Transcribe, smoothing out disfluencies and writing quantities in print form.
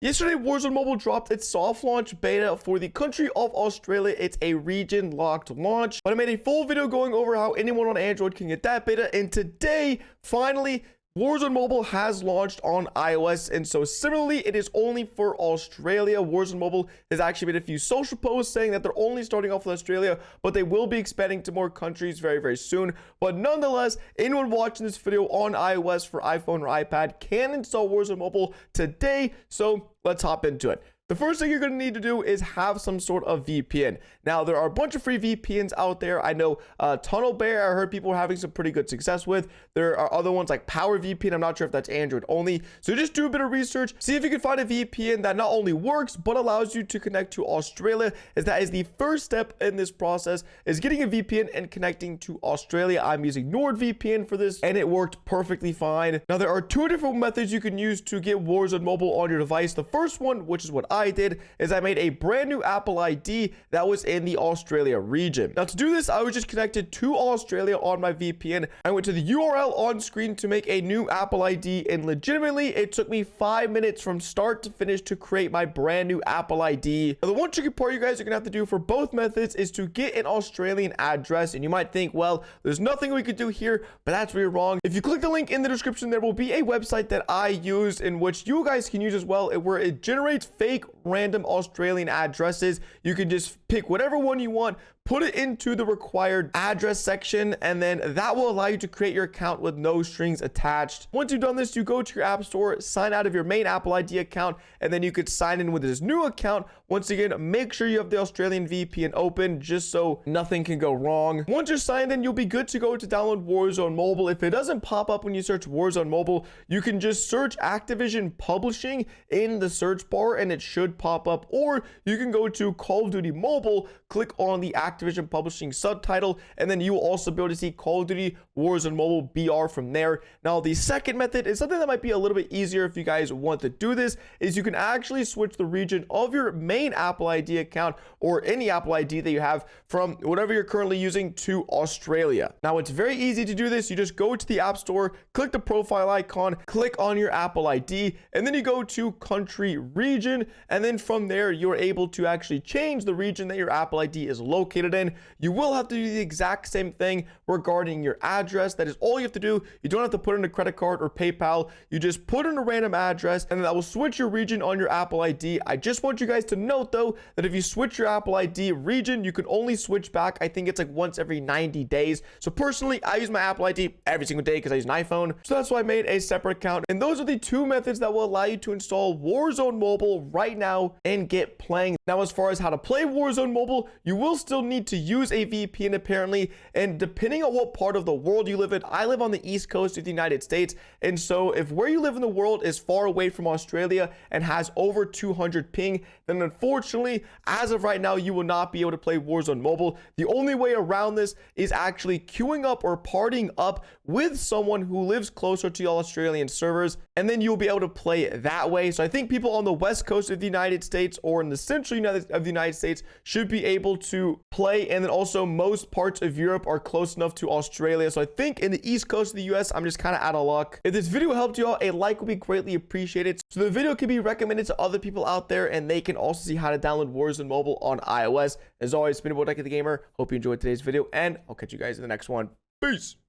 Yesterday, Warzone Mobile dropped its soft launch beta for the country of Australia. It's a region locked launch, but I made a full video going over how anyone on Android can get that beta. And today, finally, Warzone Mobile has launched on iOS, and so similarly, it is only for Australia. Warzone Mobile has actually made a few social posts saying that they're only starting off with Australia, but they will be expanding to more countries very, very soon. But nonetheless, anyone watching this video on iOS for iPhone or iPad can install Warzone Mobile today, so let's hop into it. The first thing you're going to need to do is have some sort of VPN. Now, there are a bunch of free VPNs out there. I know Tunnel Bear, I heard people are having some pretty good success with. There are other ones like Power VPN. I'm not sure if that's Android only. So just do a bit of research. See if you can find a VPN that not only works, but allows you to connect to Australia, as that is the first step in this process, is getting a VPN and connecting to Australia. I'm using NordVPN for this, and it worked perfectly fine. Now, there are two different methods you can use to get Warzone Mobile on your device. The first one, which is what I did, is I made a brand new Apple ID that was in the Australia region. Now, to do this, I was just connected to Australia on my VPN. I went to the URL on screen to make a new Apple ID, and legitimately it took me 5 minutes from start to finish to create my brand new Apple ID. Now, the one tricky part you guys are gonna have to do for both methods is to get an Australian address. And you might think, well, there's nothing we could do here, but that's where you're wrong. If you click the link in the description, there will be a website that I used, in which you guys can use as well, where it generates fake random Australian addresses. You can just pick whatever one you want, put it into the required address section, and then that will allow you to create your account with no strings attached. Once you've done this, you go to your app store, sign out of your main Apple ID account, and then you could sign in with this new account. Once again, make sure you have the Australian VPN open, just so nothing can go wrong. Once you're signed in, you'll be good to go to download Warzone Mobile. If it doesn't pop up when you search Warzone Mobile, you can just search Activision Publishing in the search bar, and it should pop up. Or you can go to Call of Duty Mobile, click on the Activision Publishing subtitle, and then you will also be able to see Call of Duty Warzone Mobile BR from there. Now, the second method is something that might be a little bit easier if you guys want to do this, is you can actually switch the region of your main Apple ID account, or any Apple ID that you have, from whatever you're currently using to Australia. Now, it's very easy to do this. You just go to the App Store, click the profile icon, click on your Apple ID, and then you go to country region, and then from there you're able to actually change the region that your Apple ID is located in. You will have to do the exact same thing regarding your address. That is all you have to do. You don't have to put in a credit card or PayPal. You just put in a random address, and that will switch your region on your Apple ID. I just want you guys to note though, that if you switch your Apple ID region, you can only switch back, I think it's like once every 90 days. So personally, I use my Apple ID every single day because I use an iPhone. So that's why I made a separate account. And those are the two methods that will allow you to install Warzone Mobile right now and get playing. Now, as far as how to play Warzone Mobile, you will still need to use a VPN apparently. And depending on what part of the world you live in, I live on the East Coast of the United States. And so if where you live in the world is far away from Australia and has over 200 ping, then unfortunately, as of right now, you will not be able to play Warzone Mobile. The only way around this is actually queuing up or partying up with someone who lives closer to the Australian servers, and then you'll be able to play that way. So I think people on the West Coast of the United States or in the central of the United States should be able to play, and then also most parts of Europe are close enough to Australia. So I think in the East Coast of the US, I'm just kind of out of luck. If this video helped you out, a like would be greatly appreciated, so the video can be recommended to other people out there, and they can also see how to download Warzone Mobile on iOS. As always, it's been about DuckyTheGamer. Hope you enjoyed today's video, and I'll catch you guys in the next one. Peace.